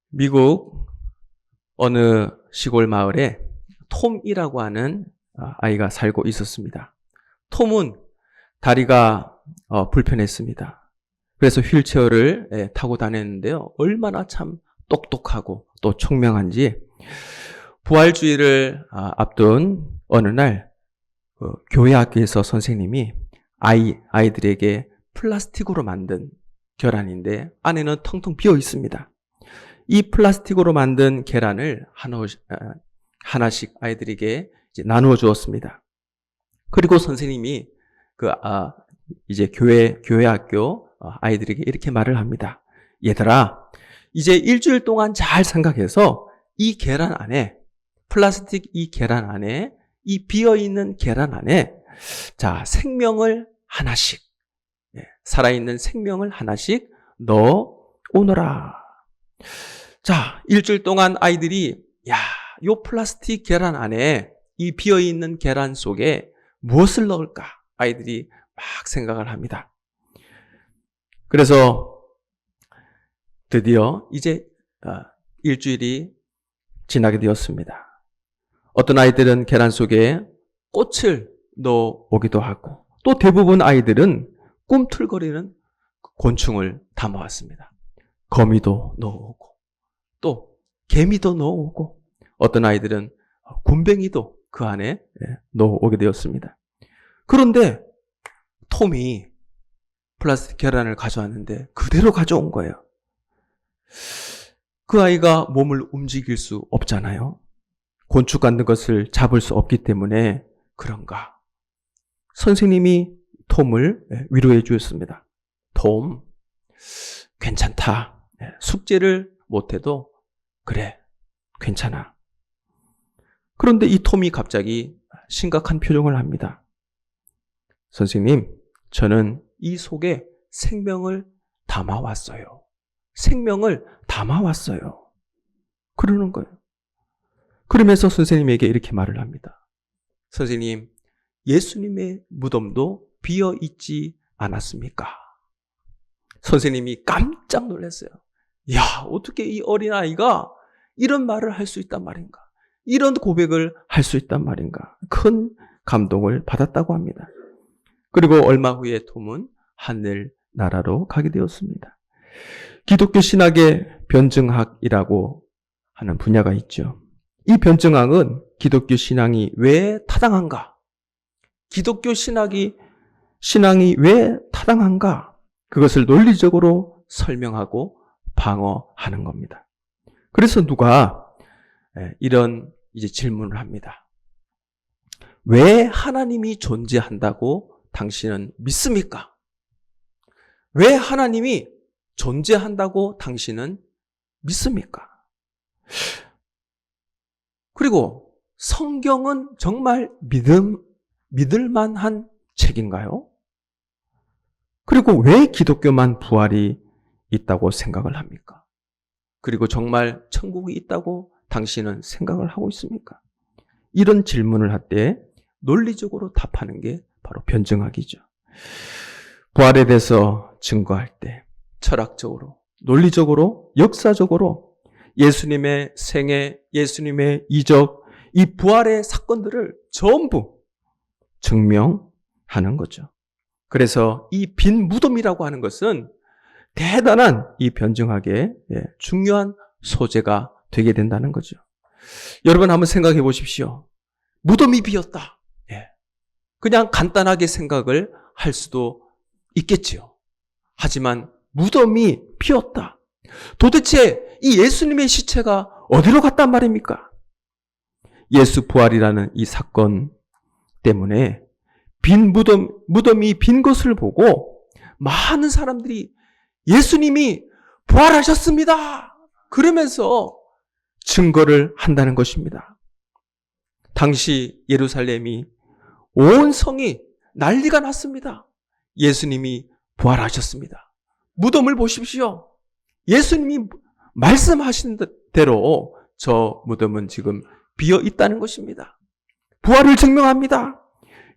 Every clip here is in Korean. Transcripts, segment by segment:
미국 어느 시골 마을에 톰이라고 하는 아이가 살고 있었습니다. 톰은 다리가 불편했습니다. 그래서 휠체어를 타고 다녔는데요. 얼마나 참 똑똑하고 또 총명한지 부활주의를 앞둔 어느 날 교회 학교에서 선생님이 아이들에게 플라스틱으로 만든 계란인데 안에는 텅텅 비어 있습니다. 이 플라스틱으로 만든 계란을 하나씩 아이들에게 이제 나누어 주었습니다. 그리고 선생님이 이제 교회 학교 아이들에게 이렇게 말을 합니다. 얘들아, 이제 일주일 동안 잘 생각해서 이 계란 안에, 플라스틱 이 계란 안에, 이 비어있는 계란 안에, 자, 생명을 하나씩, 살아있는 생명을 하나씩 넣어 오너라. 자, 일주일 동안 아이들이, 요 플라스틱 계란 안에, 이 비어있는 계란 속에 무엇을 넣을까? 아이들이 막 생각을 합니다. 그래서 드디어 이제 일주일이 지나게 되었습니다. 어떤 아이들은 계란 속에 꽃을 넣어 오기도 하고 또 대부분 아이들은 꿈틀거리는 곤충을 담아왔습니다. 거미도 넣어오고 또 개미도 넣어오고 어떤 아이들은 굼벵이도 그 안에 넣어오게 되었습니다. 그런데 톰이 플라스틱 계란을 가져왔는데 그대로 가져온 거예요. 그 아이가 몸을 움직일 수 없잖아요. 곤충 같은 것을 잡을 수 없기 때문에 그런가. 선생님이 톰을 위로해 주었습니다. 톰, 괜찮다. 숙제를 못해도 그래, 괜찮아. 그런데 이 톰이 갑자기 심각한 표정을 합니다. 선생님, 저는 이 속에 생명을 담아왔어요. 생명을 담아왔어요. 그러는 거예요. 그러면서 선생님에게 이렇게 말을 합니다. 선생님, 예수님의 무덤도 비어 있지 않았습니까? 선생님이 깜짝 놀랐어요. 야, 어떻게 이 어린아이가 이런 말을 할 수 있단 말인가? 이런 고백을 할 수 있단 말인가? 큰 감동을 받았다고 합니다. 그리고 얼마 후에 톰은 하늘나라로 가게 되었습니다. 기독교 신학의 변증학이라고 하는 분야가 있죠. 이 변증학은 기독교 신앙이 왜 타당한가? 기독교 신앙이 왜 타당한가? 그것을 논리적으로 설명하고 방어하는 겁니다. 그래서 누가 이런 이제 질문을 합니다. 왜 하나님이 존재한다고 당신은 믿습니까? 왜 하나님이 존재한다고 당신은 믿습니까? 그리고 성경은 정말 믿을 만한 책인가요? 그리고 왜 기독교만 부활이 있다고 생각을 합니까? 그리고 정말 천국이 있다고 당신은 생각을 하고 있습니까? 이런 질문을 할 때 논리적으로 답하는 게 바로 변증학이죠. 부활에 대해서 증거할 때 철학적으로, 논리적으로, 역사적으로 예수님의 생애, 예수님의 이적, 이 부활의 사건들을 전부 증명하는 거죠. 그래서 이 빈 무덤이라고 하는 것은 대단한 이 변증학의 중요한 소재가 되게 된다는 거죠. 여러분 한번 생각해 보십시오. 무덤이 비었다. 그냥 간단하게 생각을 할 수도 있겠지요. 하지만 무덤이 비었다. 도대체 이 예수님의 시체가 어디로 갔단 말입니까? 예수 부활이라는 이 사건 때문에 빈 무덤이 빈 것을 보고 많은 사람들이 예수님이 부활하셨습니다. 그러면서 증거를 한다는 것입니다. 당시 예루살렘이 온 성이 난리가 났습니다. 예수님이 부활하셨습니다. 무덤을 보십시오. 예수님이 말씀하신 대로 저 무덤은 지금 비어 있다는 것입니다. 부활을 증명합니다.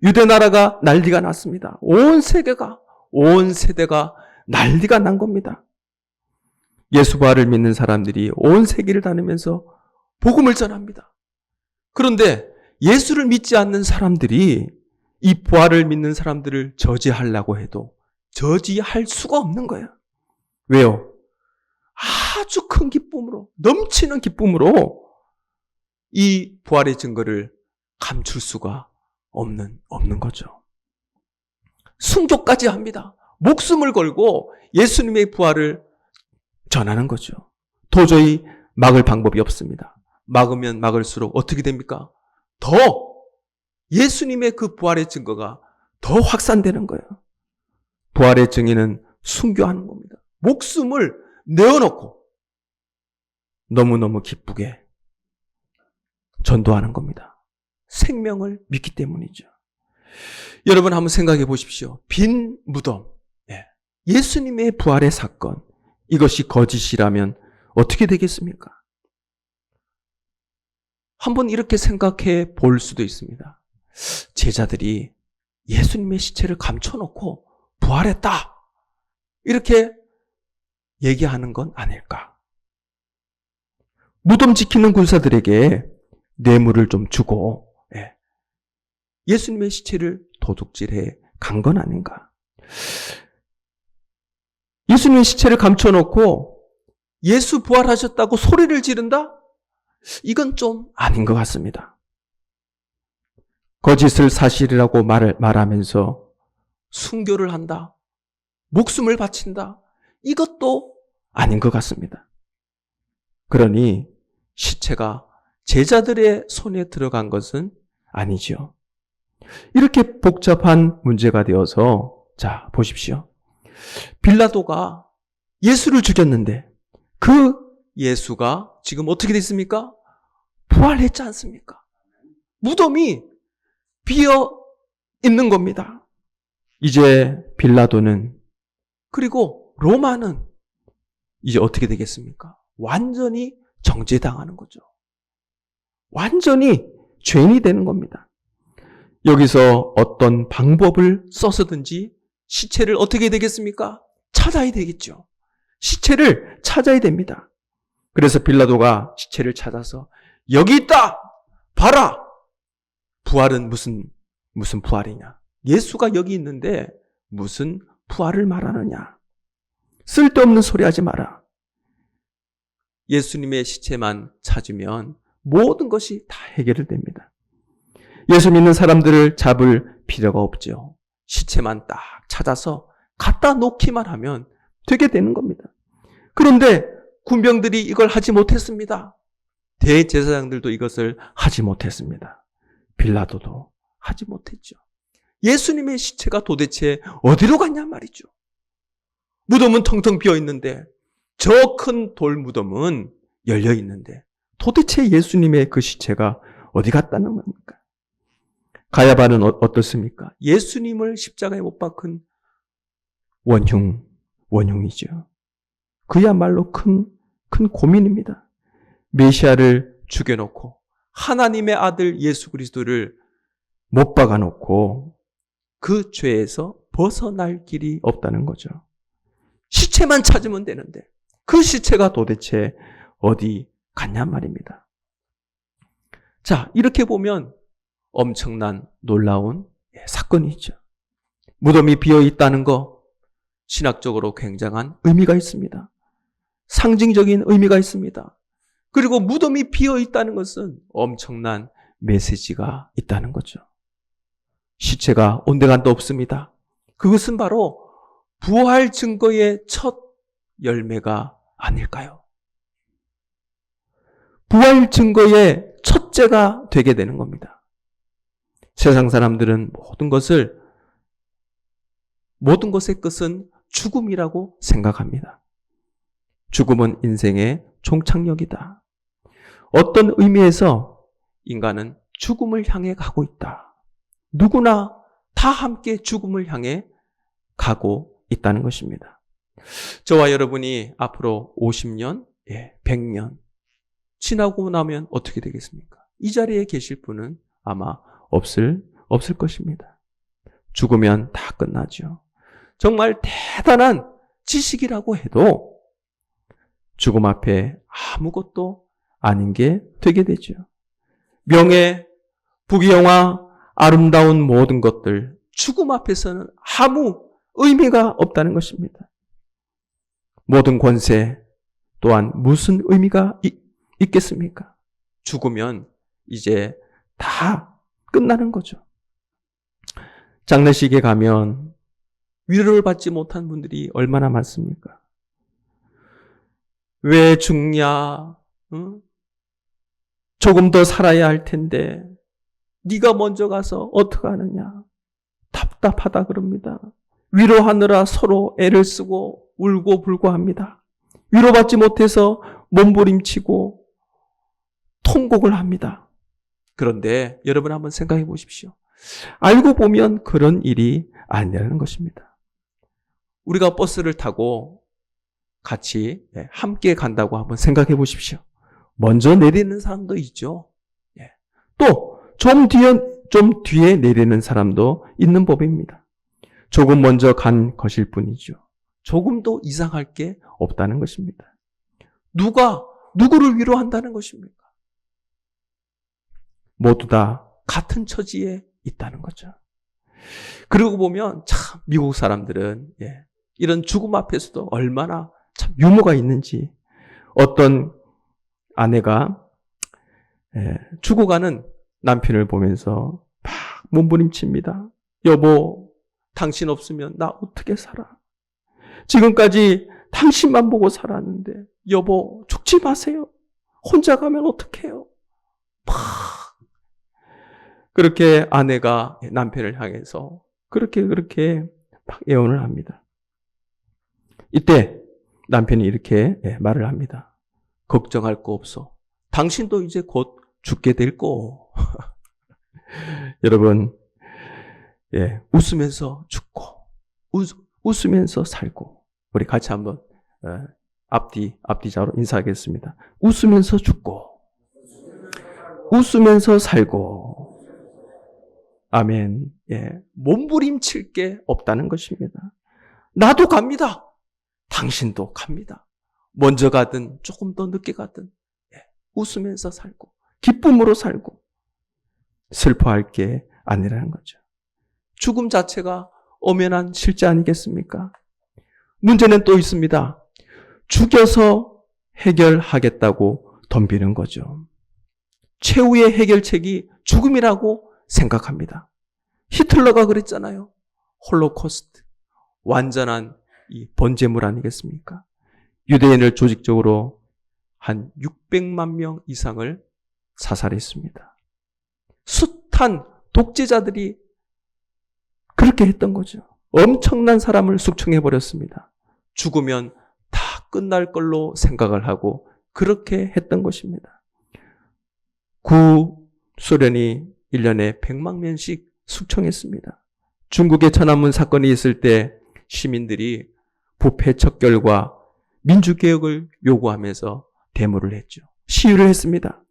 유대 나라가 난리가 났습니다. 온 세대가 난리가 난 겁니다. 예수 부활을 믿는 사람들이 온 세계를 다니면서 복음을 전합니다. 그런데 예수를 믿지 않는 사람들이 이 부활을 믿는 사람들을 저지하려고 해도 저지할 수가 없는 거예요. 왜요? 아주 큰 기쁨으로, 넘치는 기쁨으로 이 부활의 증거를 감출 수가 없는 거죠. 순교까지 합니다. 목숨을 걸고 예수님의 부활을 전하는 거죠. 도저히 막을 방법이 없습니다. 막으면 막을수록 어떻게 됩니까? 더 예수님의 그 부활의 증거가 더 확산되는 거예요. 부활의 증인은 순교하는 겁니다. 목숨을 내어놓고 너무너무 기쁘게 전도하는 겁니다. 생명을 믿기 때문이죠. 여러분 한번 생각해 보십시오. 빈 무덤, 예수님의 부활의 사건, 이것이 거짓이라면 어떻게 되겠습니까? 한번 이렇게 생각해 볼 수도 있습니다. 제자들이 예수님의 시체를 감춰놓고 부활했다, 이렇게 얘기하는 건 아닐까? 무덤 지키는 군사들에게 뇌물을 좀 주고 예수님의 시체를 도둑질해 간 건 아닌가? 예수님의 시체를 감춰놓고 예수 부활하셨다고 소리를 지른다? 이건 좀 아닌 것 같습니다. 거짓을 사실이라고 말하면서 순교를 한다, 목숨을 바친다, 이것도 아닌 것 같습니다. 그러니 시체가 제자들의 손에 들어간 것은 아니죠. 이렇게 복잡한 문제가 되어서, 자, 보십시오. 빌라도가 예수를 죽였는데 그 예수가 지금 어떻게 됐습니까? 부활했지 않습니까? 무덤이 비어 있는 겁니다. 이제 빌라도는, 그리고 로마는 이제 어떻게 되겠습니까? 완전히 정죄당하는 거죠. 완전히 죄인이 되는 겁니다. 여기서 어떤 방법을 써서든지 시체를 어떻게 되겠습니까? 찾아야 되겠죠. 시체를 찾아야 됩니다. 그래서 빌라도가 시체를 찾아서 여기 있다! 봐라! 부활은 무슨 부활이냐? 예수가 여기 있는데 무슨 부활을 말하느냐? 쓸데없는 소리 하지 마라. 예수님의 시체만 찾으면 모든 것이 다 해결됩니다. 예수 믿는 사람들을 잡을 필요가 없죠. 시체만 딱 찾아서 갖다 놓기만 하면 되게 되는 겁니다. 그런데 군병들이 이걸 하지 못했습니다. 대제사장들도 이것을 하지 못했습니다. 빌라도도 하지 못했죠. 예수님의 시체가 도대체 어디로 갔냐 말이죠. 무덤은 텅텅 비어 있는데, 저 큰 돌 무덤은 열려 있는데 도대체 예수님의 그 시체가 어디 갔다는 겁니까? 가야바는 어떻습니까? 예수님을 십자가에 못 박은 원흉이죠. 그야말로 큰 고민입니다. 메시아를 죽여놓고 하나님의 아들 예수 그리스도를 못 박아놓고 그 죄에서 벗어날 길이 없다는 거죠. 시체만 찾으면 되는데 그 시체가 도대체 어디 갔냐 말입니다. 자, 이렇게 보면 엄청난 놀라운 사건이죠. 무덤이 비어 있다는 거, 신학적으로 굉장한 의미가 있습니다. 상징적인 의미가 있습니다. 그리고 무덤이 비어 있다는 것은 엄청난 메시지가 있다는 거죠. 시체가 온데간도 없습니다. 그것은 바로 부활 증거의 첫 열매가 아닐까요? 부활 증거의 첫째가 되게 되는 겁니다. 세상 사람들은 모든 것의 끝은 죽음이라고 생각합니다. 죽음은 인생의 종착역이다. 어떤 의미에서 인간은 죽음을 향해 가고 있다. 누구나 다 함께 죽음을 향해 가고 있다는 것입니다. 저와 여러분이 앞으로 50년, 100년 지나고 나면 어떻게 되겠습니까? 이 자리에 계실 분은 아마 없을 것입니다. 죽으면 다 끝나죠. 정말 대단한 지식이라고 해도 죽음 앞에 아무것도 아닌 게 되게 되죠. 명예, 부귀영화, 아름다운 모든 것들, 죽음 앞에서는 아무 의미가 없다는 것입니다. 모든 권세 또한 무슨 의미가 있겠습니까? 죽으면 이제 다 끝나는 거죠. 장례식에 가면 위로를 받지 못한 분들이 얼마나 많습니까? 왜 죽냐? 응? 조금 더 살아야 할 텐데 네가 먼저 가서 어떡하느냐? 답답하다 그럽니다. 위로하느라 서로 애를 쓰고 울고 불고 합니다. 위로받지 못해서 몸부림치고 통곡을 합니다. 그런데 여러분 한번 생각해 보십시오. 알고 보면 그런 일이 아니라는 것입니다. 우리가 버스를 타고 같이 함께 간다고 한번 생각해 보십시오. 먼저 내리는 사람도 있죠. 또 좀 뒤에 내리는 사람도 있는 법입니다. 조금 먼저 간 것일 뿐이죠. 조금도 이상할 게 없다는 것입니다. 누가 누구를 위로한다는 것입니까? 모두 다 같은 처지에 있다는 거죠. 그러고 보면 참 미국 사람들은 이런 죽음 앞에서도 얼마나 참 유머가 있는지, 어떤 아내가 죽어가는 남편을 보면서 막 몸부림칩니다. 여보, 당신 없으면 나 어떻게 살아? 지금까지 당신만 보고 살았는데 여보 죽지 마세요. 혼자 가면 어떡해요? 막 그렇게 아내가 남편을 향해서 그렇게 막 애원을 합니다. 이때 남편이 이렇게 말을 합니다. 걱정할 거 없어. 당신도 이제 곧 죽게 될 거. 여러분, 웃으면서 죽고 웃으면서 살고, 우리 같이 한번 앞뒤자로 인사하겠습니다. 웃으면서 죽고 웃으면서 살고. 아멘. 몸부림칠 게 없다는 것입니다. 나도 갑니다. 당신도 갑니다. 먼저 가든 조금 더 늦게 가든 웃으면서 살고 기쁨으로 살고 슬퍼할 게 아니라는 거죠. 죽음 자체가 엄연한 실제 아니겠습니까? 문제는 또 있습니다. 죽여서 해결하겠다고 덤비는 거죠. 최후의 해결책이 죽음이라고 생각합니다. 히틀러가 그랬잖아요. 홀로코스트, 완전한 이 번제물 아니겠습니까? 유대인을 조직적으로 한 600만 명 이상을 사살했습니다. 숱한 독재자들이 그렇게 했던 거죠. 엄청난 사람을 숙청해버렸습니다. 죽으면 다 끝날 걸로 생각을 하고 그렇게 했던 것입니다. 구소련이 1년에 100만 명씩 숙청했습니다. 중국의 천안문 사건이 있을 때 시민들이 부패 척결과 민주개혁을 요구하면서 데모를 했죠. 시위를 했습니다.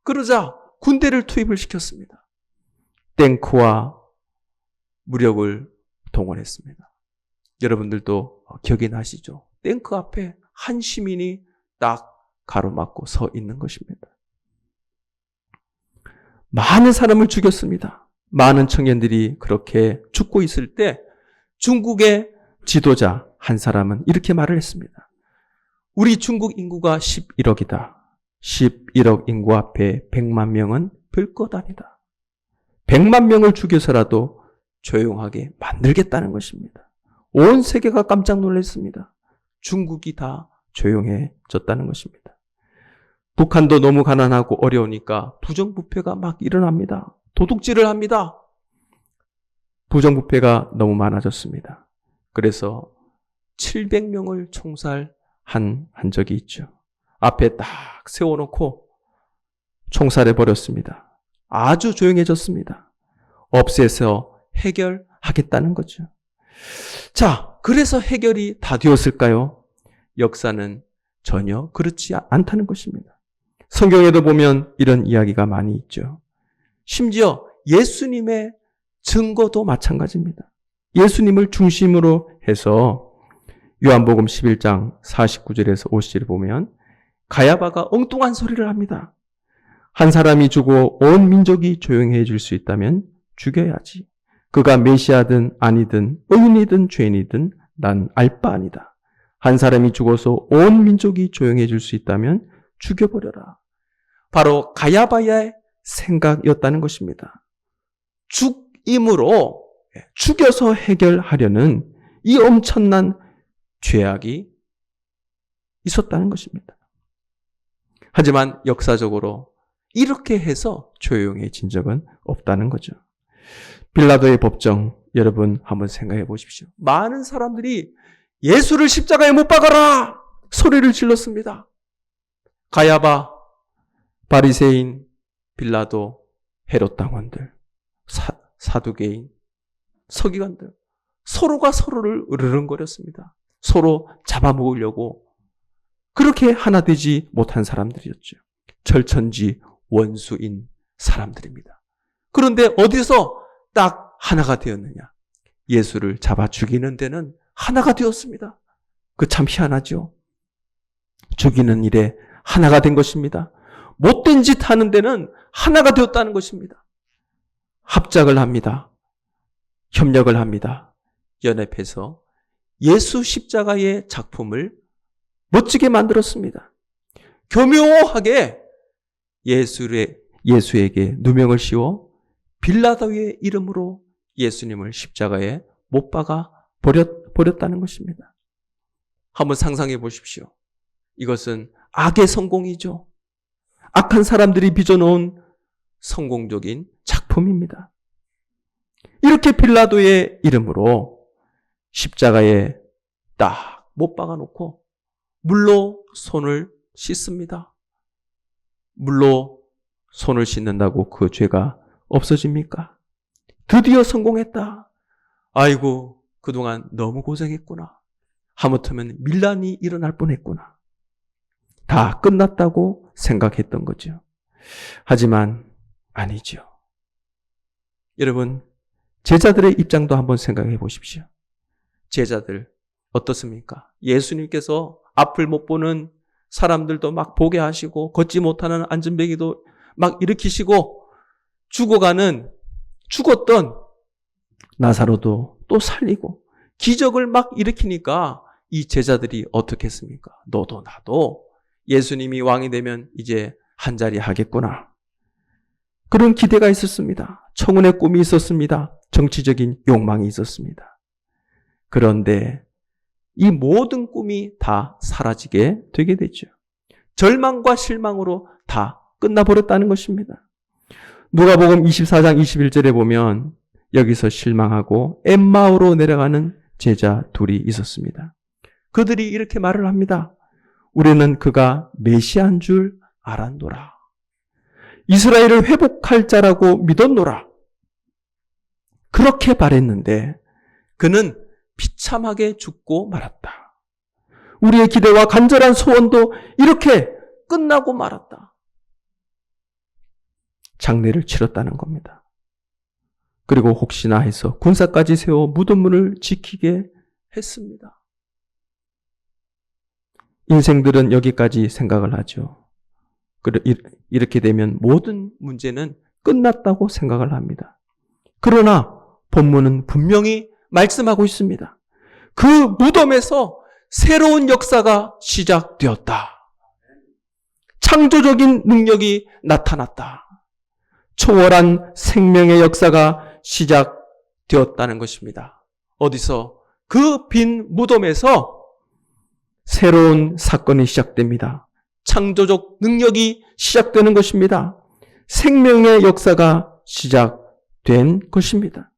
그러자 군대를 투입을 시켰습니다. 탱크와 무력을 동원했습니다. 여러분들도 기억이 나시죠? 탱크 앞에 한 시민이 딱 가로막고 서 있는 것입니다. 많은 사람을 죽였습니다. 많은 청년들이 그렇게 죽고 있을 때 중국의 지도자 한 사람은 이렇게 말을 했습니다. 우리 중국 인구가 11억이다. 11억 인구 앞에 100만 명은 별것 아니다. 100만 명을 죽여서라도 조용하게 만들겠다는 것입니다. 온 세계가 깜짝 놀랐습니다. 중국이 다 조용해졌다는 것입니다. 북한도 너무 가난하고 어려우니까 부정부패가 막 일어납니다. 도둑질을 합니다. 부정부패가 너무 많아졌습니다. 그래서 700명을 총살한 적이 있죠. 앞에 딱 세워놓고 총살해버렸습니다. 아주 조용해졌습니다. 없애서 해결하겠다는 거죠. 자, 그래서 해결이 다 되었을까요? 역사는 전혀 그렇지 않다는 것입니다. 성경에도 보면 이런 이야기가 많이 있죠. 심지어 예수님의 증거도 마찬가지입니다. 예수님을 중심으로 해서 요한복음 11장 49절에서 50절에 보면 가야바가 엉뚱한 소리를 합니다. 한 사람이 죽어 온 민족이 조용해질 수 있다면 죽여야지. 그가 메시아든 아니든 의인이든 죄인이든 난 알 바 아니다. 한 사람이 죽어서 온 민족이 조용해질 수 있다면 죽여버려라. 바로 가야바의 생각이었다는 것입니다. 죽임으로 죽여서 해결하려는 이 엄청난 죄악이 있었다는 것입니다. 하지만 역사적으로 이렇게 해서 조용해진 적은 없다는 거죠. 빌라도의 법정, 여러분 한번 생각해 보십시오. 많은 사람들이 예수를 십자가에 못 박아라! 소리를 질렀습니다. 가야바, 바리새인, 빌라도, 헤롯 당원들, 사두개인, 서기관들, 서로가 서로를 으르렁거렸습니다. 서로 잡아먹으려고 그렇게 하나 되지 못한 사람들이었죠. 절천지 원수인 사람들입니다. 그런데 어디서 딱 하나가 되었느냐? 예수를 잡아 죽이는 데는 하나가 되었습니다. 그 참 희한하죠. 죽이는 일에 하나가 된 것입니다. 못된 짓 하는 데는 하나가 되었다는 것입니다. 합작을 합니다. 협력을 합니다. 연합해서 예수 십자가의 작품을 멋지게 만들었습니다. 교묘하게 예수에게 누명을 씌워 빌라도의 이름으로 예수님을 십자가에 못 박아 버렸다는 것입니다. 한번 상상해 보십시오. 이것은 악의 성공이죠. 악한 사람들이 빚어놓은 성공적인 작품입니다. 이렇게 빌라도의 이름으로 십자가에 딱 못 박아놓고 물로 손을 씻습니다. 물로 손을 씻는다고 그 죄가 없어집니까? 드디어 성공했다. 아이고, 그동안 너무 고생했구나. 하마터면 밀란이 일어날 뻔했구나. 다 끝났다고 생각했던 거죠. 하지만 아니죠. 여러분, 제자들의 입장도 한번 생각해 보십시오. 제자들 어떻습니까? 예수님께서 앞을 못 보는 사람들도 막 보게 하시고 걷지 못하는 안전뱅이도 막 일으키시고 죽었던 나사로도 또 살리고 기적을 막 일으키니까 이 제자들이 어떻게 했습니까? 너도 나도 예수님이 왕이 되면 이제 한 자리 하겠구나. 그런 기대가 있었습니다. 청운의 꿈이 있었습니다. 정치적인 욕망이 있었습니다. 그런데 이 모든 꿈이 다 사라지게 되게 되죠. 절망과 실망으로 다 끝나버렸다는 것입니다. 누가복음 24장 21절에 보면 여기서 실망하고 엠마오로 내려가는 제자 둘이 있었습니다. 그들이 이렇게 말을 합니다. 우리는 그가 메시아인 줄 알았노라. 이스라엘을 회복할 자라고 믿었노라. 그렇게 바랬는데 그는 비참하게 죽고 말았다. 우리의 기대와 간절한 소원도 이렇게 끝나고 말았다. 장례를 치렀다는 겁니다. 그리고 혹시나 해서 군사까지 세워 무덤문을 지키게 했습니다. 인생들은 여기까지 생각을 하죠. 이렇게 되면 모든 문제는 끝났다고 생각을 합니다. 그러나 본문은 분명히 말씀하고 있습니다. 그 무덤에서 새로운 역사가 시작되었다. 창조적인 능력이 나타났다. 초월한 생명의 역사가 시작되었다는 것입니다. 어디서? 그 빈 무덤에서 새로운 사건이 시작됩니다. 창조적 능력이 시작되는 것입니다. 생명의 역사가 시작된 것입니다.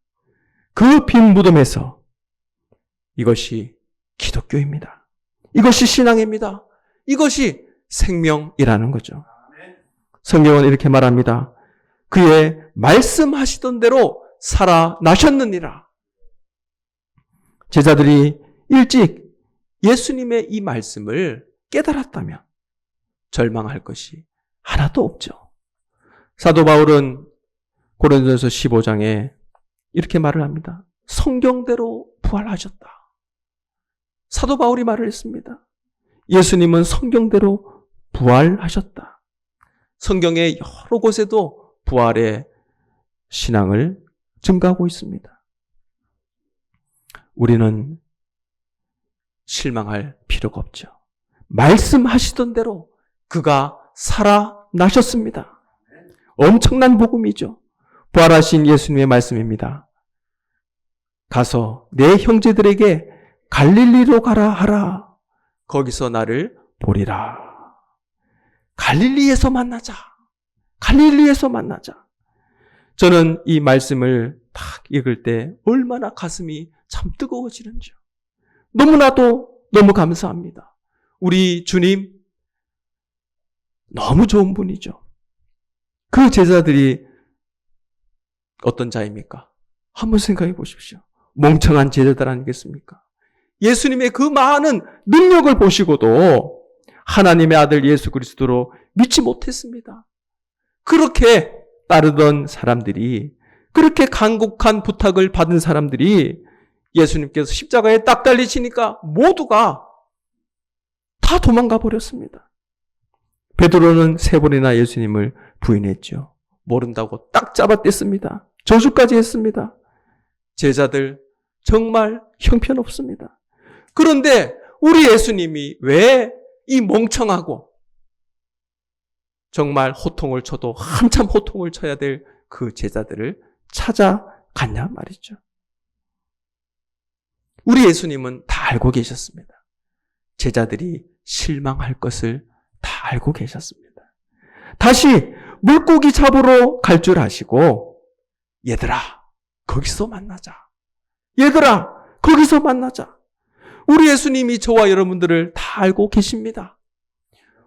그 빈 무덤에서 이것이 기독교입니다. 이것이 신앙입니다. 이것이 생명이라는 거죠. 성경은 이렇게 말합니다. 그의 말씀하시던 대로 살아나셨느니라. 제자들이 일찍 예수님의 이 말씀을 깨달았다면 절망할 것이 하나도 없죠. 사도 바울은 고린도전서 15장에 이렇게 말을 합니다. 성경대로 부활하셨다. 사도 바울이 말을 했습니다. 예수님은 성경대로 부활하셨다. 성경의 여러 곳에도 부활의 신앙을 증가하고 있습니다. 우리는 실망할 필요가 없죠. 말씀하시던 대로 그가 살아나셨습니다. 엄청난 복음이죠. 부활하신 예수님의 말씀입니다. 가서 내 형제들에게 갈릴리로 가라 하라. 거기서 나를 보리라. 갈릴리에서 만나자. 갈릴리에서 만나자. 저는 이 말씀을 딱 읽을 때 얼마나 가슴이 참 뜨거워지는지요. 너무나도 너무 감사합니다. 우리 주님 너무 좋은 분이죠. 그 제자들이 어떤 자입니까? 한번 생각해 보십시오. 멍청한 제자들 아니겠습니까? 예수님의 그 많은 능력을 보시고도 하나님의 아들 예수 그리스도로 믿지 못했습니다. 그렇게 따르던 사람들이, 그렇게 간곡한 부탁을 받은 사람들이 예수님께서 십자가에 딱 달리시니까 모두가 다 도망가 버렸습니다. 베드로는 3번이나 예수님을 부인했죠. 모른다고 딱 잡아댔습니다. 저주까지 했습니다. 제자들 정말 형편없습니다. 그런데 우리 예수님이 왜 이 멍청하고 정말 호통을 쳐도 한참 호통을 쳐야 될 그 제자들을 찾아갔냐 말이죠. 우리 예수님은 다 알고 계셨습니다. 제자들이 실망할 것을 다 알고 계셨습니다. 다시 물고기 잡으러 갈 줄 아시고, 얘들아 거기서 만나자. 얘들아 거기서 만나자. 우리 예수님이 저와 여러분들을 다 알고 계십니다.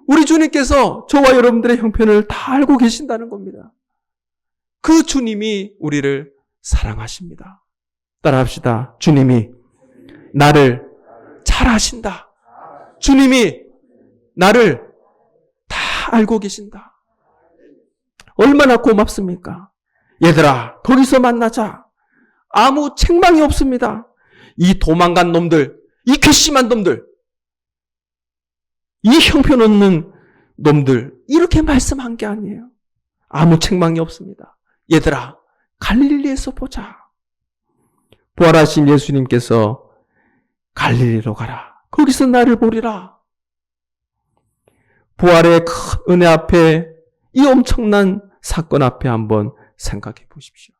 우리 주님께서 저와 여러분들의 형편을 다 알고 계신다는 겁니다. 그 주님이 우리를 사랑하십니다. 따라합시다. 주님이 나를 잘 아신다. 주님이 나를 다 알고 계신다. 얼마나 고맙습니까? 얘들아 거기서 만나자. 아무 책망이 없습니다. 이 도망간 놈들, 이 괘씸한 놈들, 이 형편없는 놈들, 이렇게 말씀한 게 아니에요. 아무 책망이 없습니다. 얘들아 갈릴리에서 보자. 부활하신 예수님께서 갈릴리로 가라. 거기서 나를 보리라. 부활의 큰 은혜 앞에, 이 엄청난 사건 앞에 한번 생각해 보십시오.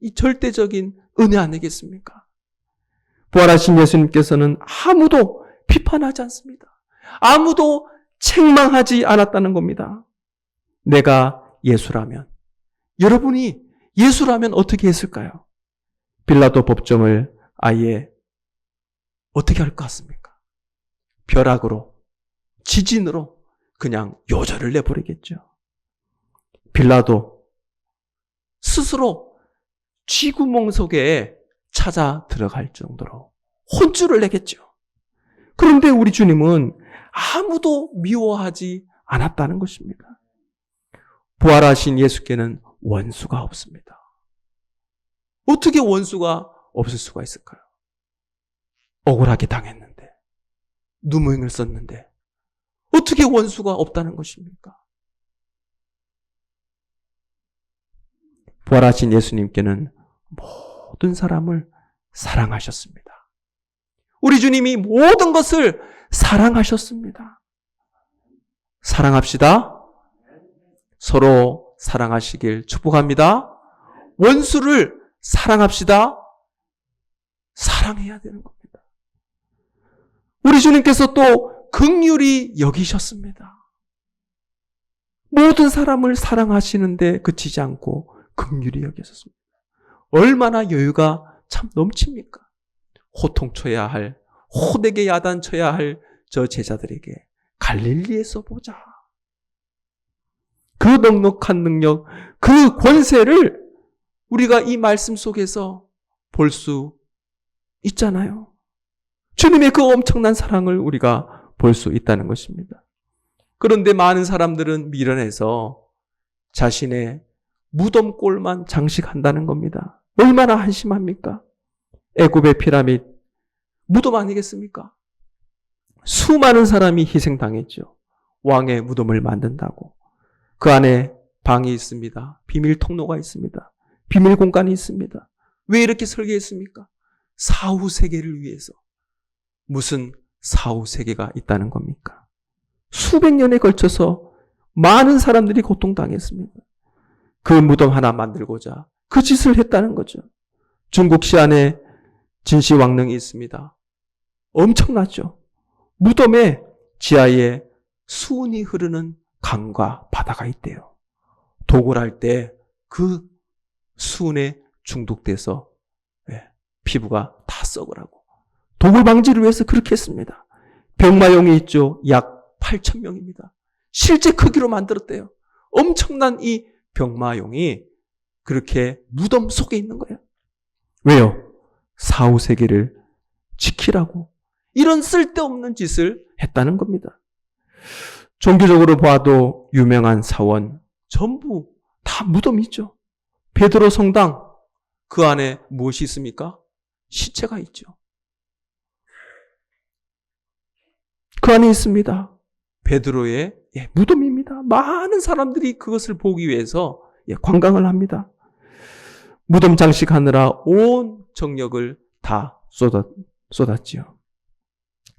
이 절대적인 은혜 아니겠습니까? 부활하신 예수님께서는 아무도 비판하지 않습니다. 아무도 책망하지 않았다는 겁니다. 내가 예수라면, 여러분이 예수라면 어떻게 했을까요? 빌라도 법정을 아예 어떻게 할 것 같습니까? 벼락으로, 지진으로 그냥 요절을 내버리겠죠. 빌라도 스스로 쥐구멍 속에 찾아 들어갈 정도로 혼쭐을 내겠죠. 그런데 우리 주님은 아무도 미워하지 않았다는 것입니다. 부활하신 예수께는 원수가 없습니다. 어떻게 원수가 없을 수가 있을까요? 억울하게 당했는데, 누명을 썼는데 어떻게 원수가 없다는 것입니까? 부활하신 예수님께는 모든 사람을 사랑하셨습니다. 우리 주님이 모든 것을 사랑하셨습니다. 사랑합시다. 서로 사랑하시길 축복합니다. 원수를 사랑합시다. 사랑해야 되는 겁니다. 우리 주님께서 또 긍휼히 여기셨습니다. 모든 사람을 사랑하시는데 그치지 않고 긍휼히 여기셨습니다. 얼마나 여유가 참 넘칩니까? 호통쳐야 할, 호되게 야단쳐야 할 저 제자들에게 갈릴리에서 보자. 그 넉넉한 능력, 그 권세를 우리가 이 말씀 속에서 볼 수 있잖아요. 주님의 그 엄청난 사랑을 우리가 볼 수 있다는 것입니다. 그런데 많은 사람들은 미련해서 자신의 무덤꼴만 장식한다는 겁니다. 얼마나 한심합니까? 애굽의 피라밋, 무덤 아니겠습니까? 수많은 사람이 희생당했죠. 왕의 무덤을 만든다고. 그 안에 방이 있습니다. 비밀 통로가 있습니다. 비밀 공간이 있습니다. 왜 이렇게 설계했습니까? 사후 세계를 위해서. 무슨 사후 세계가 있다는 겁니까? 수백 년에 걸쳐서 많은 사람들이 고통당했습니다. 그 무덤 하나 만들고자 그 짓을 했다는 거죠. 중국 시안에 진시황릉이 있습니다. 엄청나죠. 무덤에 지하에 수은이 흐르는 강과 바다가 있대요. 독을 할 때 그 수은에 중독돼서 피부가 다 썩으라고. 독을 방지를 위해서 그렇게 했습니다. 병마용이 있죠. 약 8,000명입니다. 실제 크기로 만들었대요. 엄청난 이 병마용이 그렇게 무덤 속에 있는 거예요. 왜요? 사후 세계를 지키라고. 이런 쓸데없는 짓을 했다는 겁니다. 종교적으로 봐도 유명한 사원 전부 다 무덤이죠. 베드로 성당 그 안에 무엇이 있습니까? 시체가 있죠. 그 안에 있습니다. 베드로의 무덤입니다. 많은 사람들이 그것을 보기 위해서 관광을 합니다. 무덤 장식하느라 온 정력을 다 쏟았지요.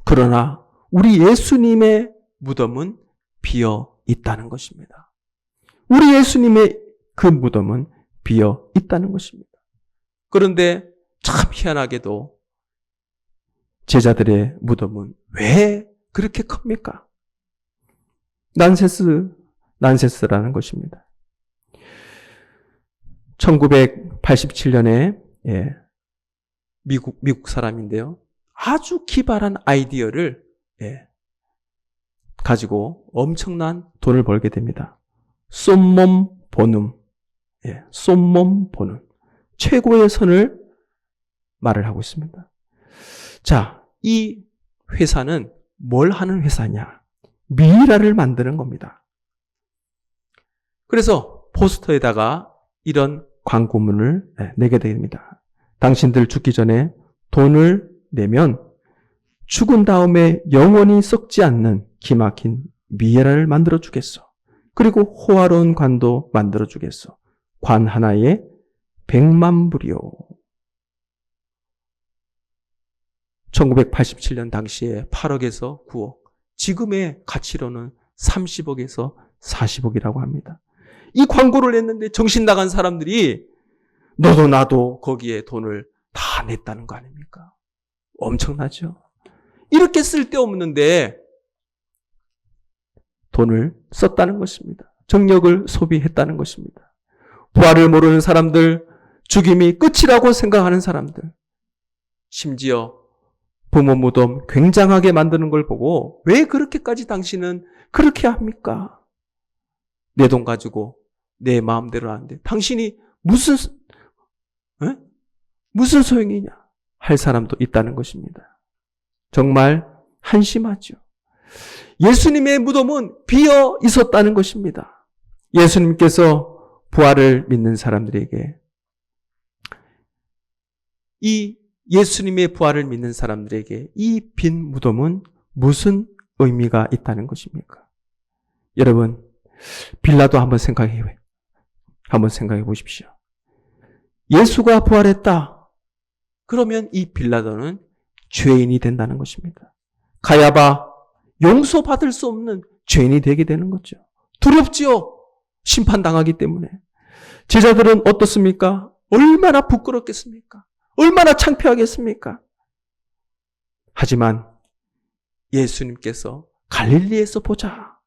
그러나 우리 예수님의 무덤은 비어 있다는 것입니다. 우리 예수님의 그 무덤은 비어 있다는 것입니다. 그런데 참 희한하게도 제자들의 무덤은 왜 그렇게 큽니까? 난세스라는 것입니다. 1987년에 미국 사람인데요. 아주 기발한 아이디어를 가지고 엄청난 돈을 벌게 됩니다. 쏨몸 보눔. 쏨몸 보눔. 최고의 선을 말을 하고 있습니다. 자, 이 회사는 뭘 하는 회사냐? 미이라를 만드는 겁니다. 그래서 포스터에다가 이런 광고문을 내게 됩니다. 당신들 죽기 전에 돈을 내면 죽은 다음에 영원히 썩지 않는 기막힌 미에라를 만들어 주겠어. 그리고 호화로운 관도 만들어 주겠어. 관 하나에 100만 불이요. 1987년 당시에 8억에서 9억, 지금의 가치로는 30억에서 40억이라고 합니다. 이 광고를 냈는데 정신 나간 사람들이 너도 나도 거기에 돈을 다 냈다는 거 아닙니까? 엄청나죠? 이렇게 쓸데없는데 돈을 썼다는 것입니다. 정력을 소비했다는 것입니다. 부활을 모르는 사람들, 죽음이 끝이라고 생각하는 사람들, 심지어 부모 무덤 굉장하게 만드는 걸 보고 왜 그렇게까지 당신은 그렇게 합니까? 내 돈 가지고 내 마음대로 하는데 당신이 무슨 소용이냐 할 사람도 있다는 것입니다. 정말 한심하죠. 예수님의 무덤은 비어 있었다는 것입니다. 예수님께서 부활을 믿는 사람들에게 이 예수님의 부활을 믿는 사람들에게 이 빈 무덤은 무슨 의미가 있다는 것입니까? 여러분, 빌라도 한번 생각해 보십시오. 예수가 부활했다. 그러면 이 빌라도는 죄인이 된다는 것입니다. 가야바 용서받을 수 없는 죄인이 되게 되는 거죠. 두렵지요. 심판당하기 때문에. 제자들은 어떻습니까? 얼마나 부끄럽겠습니까? 얼마나 창피하겠습니까? 하지만 예수님께서 갈릴리에서 보자.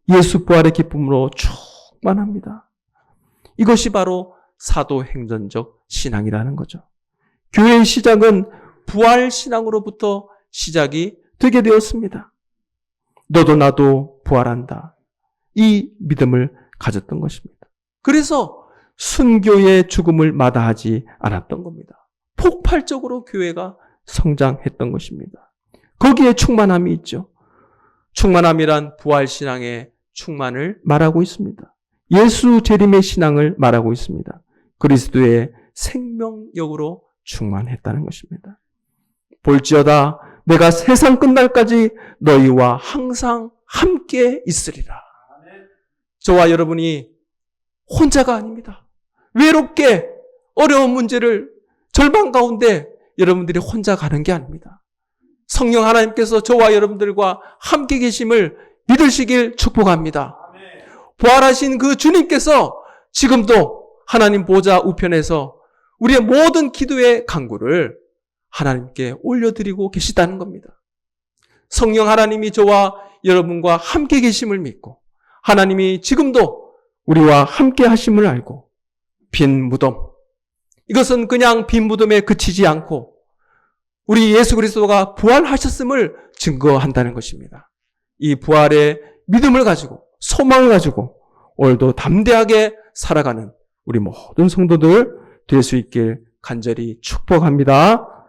예수 부활의 기쁨으로 충만합니다. 이것이 바로 사도행전적 신앙이라는 거죠. 교회의 시작은 부활 신앙으로부터 시작이 되게 되었습니다. 너도 나도 부활한다. 이 믿음을 가졌던 것입니다. 그래서 순교의 죽음을 마다하지 않았던 겁니다. 폭발적으로 교회가 성장했던 것입니다. 거기에 충만함이 있죠. 충만함이란 부활신앙의 충만을 말하고 있습니다. 예수 재림의 신앙을 말하고 있습니다. 그리스도의 생명력으로 충만했다는 것입니다. 볼지어다 내가 세상 끝날까지 너희와 항상 함께 있으리라. 저와 여러분이 혼자가 아닙니다. 외롭게 어려운 문제를 절망 가운데 여러분들이 혼자 가는 게 아닙니다. 성령 하나님께서 저와 여러분들과 함께 계심을 믿으시길 축복합니다. 부활하신 그 주님께서 지금도 하나님 보좌 우편에서 우리의 모든 기도의 간구를 하나님께 올려드리고 계시다는 겁니다. 성령 하나님이 저와 여러분과 함께 계심을 믿고 하나님이 지금도 우리와 함께 하심을 알고 빈 무덤, 이것은 그냥 빈 무덤에 그치지 않고 우리 예수 그리스도가 부활하셨음을 증거한다는 것입니다. 이 부활의 믿음을 가지고 소망을 가지고 오늘도 담대하게 살아가는 우리 모든 성도들 될 수 있길 간절히 축복합니다.